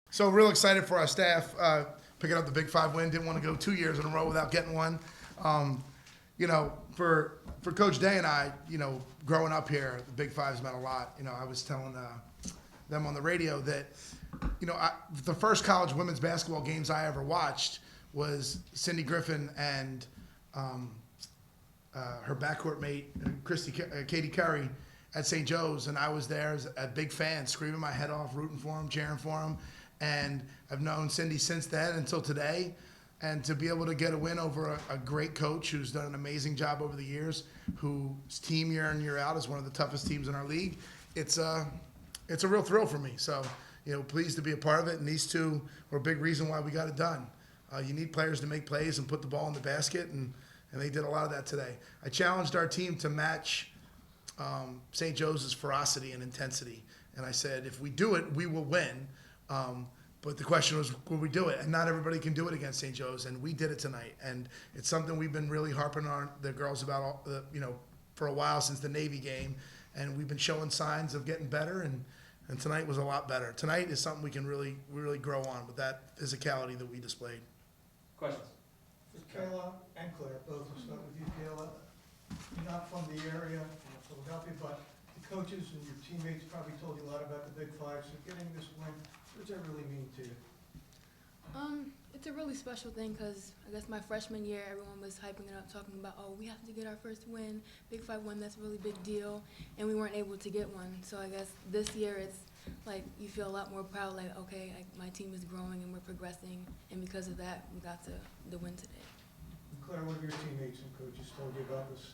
So real excited for our staff picking up the Big Five win. Didn't want to go 2 years in a row without getting one. For Coach Day and I, growing up here, the Big Five's meant a lot. I was telling them on the radio that, the first college women's basketball games I ever watched was Cindy Griffin and her backcourt mate, Katie Curry, at St. Joe's, and I was there as a big fan, screaming my head off, rooting for them, cheering for them. And I've known Cindy since then until today. And to be able to get a win over a great coach who's done an amazing job over the years, whose team year in, year out is one of the toughest teams in our league, it's a real thrill for me. So, pleased to be a part of it. And these two were a big reason why we got it done. You need players to make plays and put the ball in the basket, and they did a lot of that today. I challenged our team to match St. Joe's ferocity and intensity. And I said, if we do it, we will win. But the question was, will we do it? And not everybody can do it against St. Joe's, and we did it tonight. And it's something we've been really harping on the girls about, for a while since the Navy game. And we've been showing signs of getting better, and tonight was a lot better. Tonight is something we can really grow on with that physicality that we displayed. Questions? For Kayla and Claire, both will start with you, Kayla. You're not from the area, from Philadelphia, but the coaches and your teammates probably told you a lot about the Big Five. So getting this win, what does that really mean to you? It's a really special thing because I guess my freshman year, everyone was hyping it up, talking about, oh, we have to get our first win, Big Five win, that's a really big deal, and we weren't able to get one. So I guess this year it's like you feel a lot more proud, like, okay, my team is growing and we're progressing, and because of that, we got to the win today. Claire, what have your teammates and coaches told you about this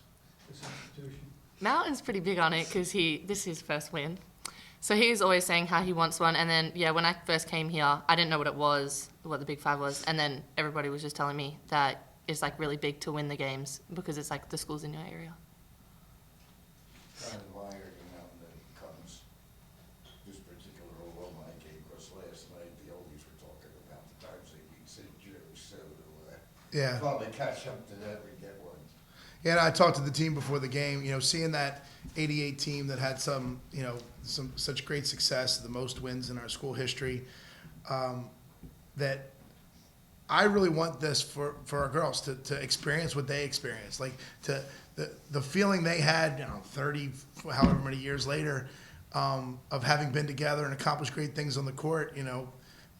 institution? Mountain's pretty big on it because this is his first win. So he was always saying how he wants one. And then, when I first came here, I didn't know what it was, what the Big Five was. And then everybody was just telling me that it's like really big to win the games because it's like the schools in your area. Kind of admired the mountain that comes this particular alumni game, because last night the oldies were talking about the times they beat St. Joe's, so Yeah. probably catch up to that and get one. Yeah, and I talked to the team before the game. Seeing that '88 team that had some such great success, the most wins in our school history, that I really want this for our girls to experience what they experienced, like the feeling they had, 30, however many years later, of having been together and accomplished great things on the court.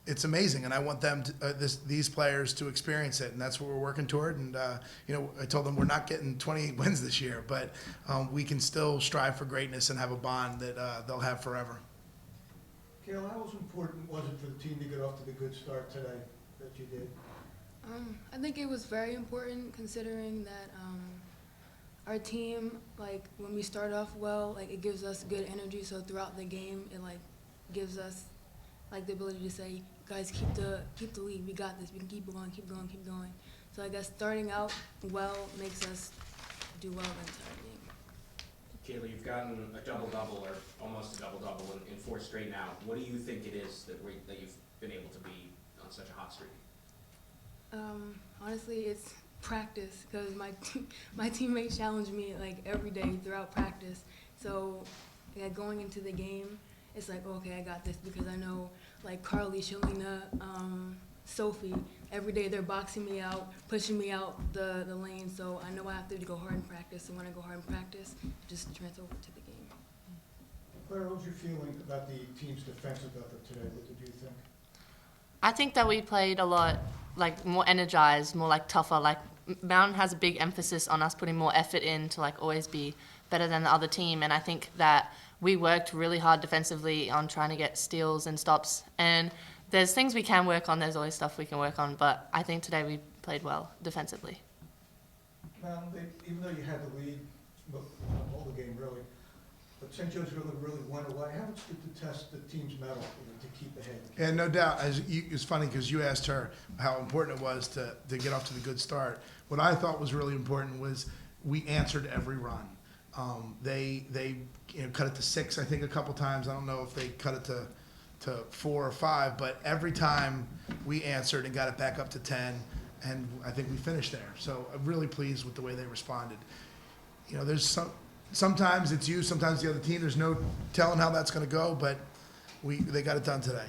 It's amazing, and I want them these players to experience it, and that's what we're working toward. And I told them we're not getting 28 wins this year, but we can still strive for greatness and have a bond that they'll have forever. Kayla, how important was it for the team to get off to the good start today that you did? I think it was very important considering that our team, like when we start off well, like it gives us good energy. So throughout the game, it like gives us like the ability to say, guys, keep the lead. We got this. We can keep going, keep going, keep going. So I guess starting out well makes us do well the entire game. Kayla, you've gotten a double-double or almost a double-double in 4 straight now. What do you think it is that you've been able to be on such a hot streak? Honestly, it's practice because my teammates challenge me like every day throughout practice. So going into the game, it's like, okay, I got this because I know like Carly, Shalina, Sophie, every day they're boxing me out, pushing me out the lane. So I know I have to go hard in practice. And when I go hard in practice, it just transfer over to the game. Claire, what was your feeling about the team's defensive effort today? What did you think? I think that we played a lot like more energized, more like tougher. Like Mountain has a big emphasis on us putting more effort in to like always be better than the other team. And I think that we worked really hard defensively on trying to get steals and stops. And there's things we can work on. There's always stuff we can work on. But I think today we played well defensively. Now, even though you had the lead, all the game really, but St. Joe's really went away. How much did it test the team's mettle to keep ahead? And no doubt, it's funny because you asked her how important it was to get off to the good start. What I thought was really important was we answered every run. They cut it to 6, I think, a couple times. I don't know if they cut it to 4 or 5, but every time we answered and got it back up to 10, and I think we finished there. So I'm really pleased with the way they responded. There's sometimes it's you, sometimes the other team. There's no telling how that's going to go, but they got it done today.